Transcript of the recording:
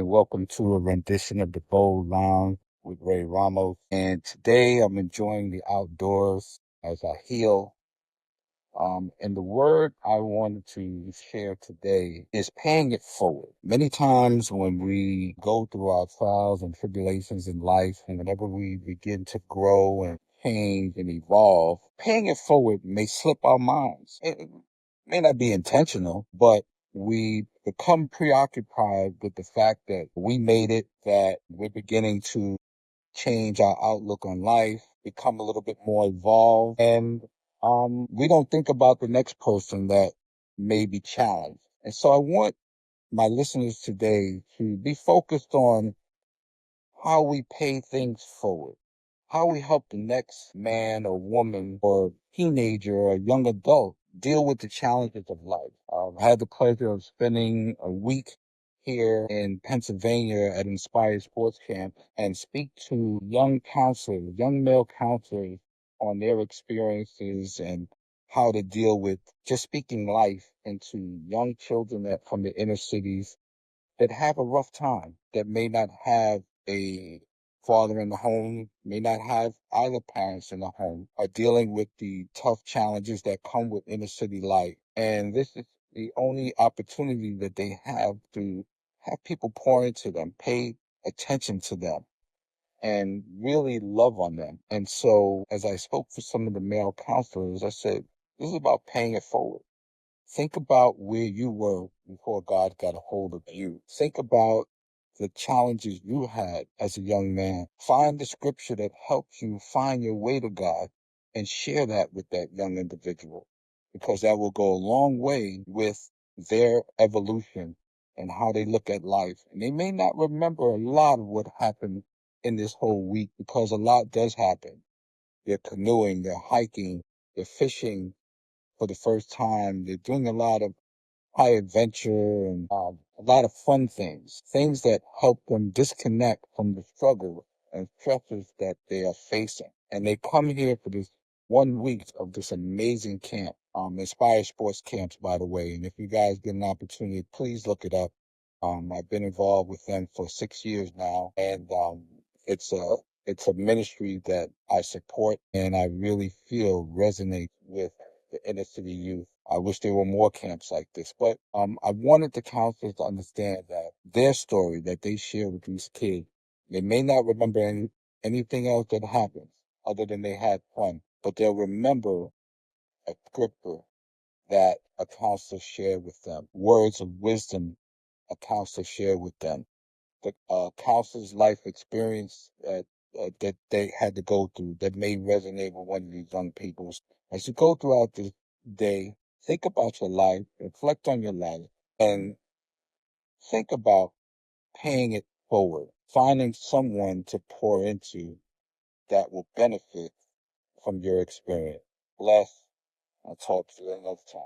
and welcome to a rendition of the Bold Lounge with Ray Ramos. And today I'm enjoying the outdoors as I heal. And the word I wanted to share today is paying it forward. Many times when we go through our trials and tribulations in life, and whenever we begin to grow and change and evolve, paying it forward may slip our minds. It may not be intentional, but we become preoccupied with the fact that we made it, that we're beginning to change our outlook on life, become a little bit more evolved, and we don't think about the next person that may be challenged. And so I want my listeners today to be focused on how we pay things forward, how we help the next man or woman or teenager or young adult deal with the challenges of life. I had the pleasure of spending a week here in Pennsylvania at Inspired Sports Camp and speak to young counselors, young male counselors on their experiences and how to deal with just speaking life into young children that from the inner cities that have a rough time, that may not have a father in the home, may not have either parents in the home, are dealing with the tough challenges that come with inner city life. And this is the only opportunity that they have to have people pour into them, pay attention to them, and really love on them. And so as I spoke for some of the male counselors, I said, this is about paying it forward. Think about where you were before God got a hold of you. Think about the challenges you had as a young man. Find the scripture that helps you find your way to God and share that with that young individual, because that will go a long way with their evolution and how they look at life. And they may not remember a lot of what happened in this whole week, because a lot does happen. They're canoeing, they're hiking, they're fishing for the first time. They're doing a lot of high adventure and a lot of fun things, things that help them disconnect from the struggle and stresses that they are facing. And they come here for this 1 week of this amazing camp, Inspire Sports Camps, by the way. And if you guys get an opportunity, please look it up. I've been involved with them for 6 years now, and it's a it's a ministry that I support and I really feel resonates with the inner city youth. I wish there were more camps like this, but I wanted the counselors to understand that their story that they share with these kids, they may not remember anything else that happened other than they had fun, but they'll remember a scripture that a counselor shared with them, words of wisdom a counselor shared with them, the counselor's life experience that they had to go through that may resonate with one of these young people. As you go throughout this day, think about your life, reflect on your life, and think about paying it forward, finding someone to pour into that will benefit from your experience. Bless. I'll talk to you another time.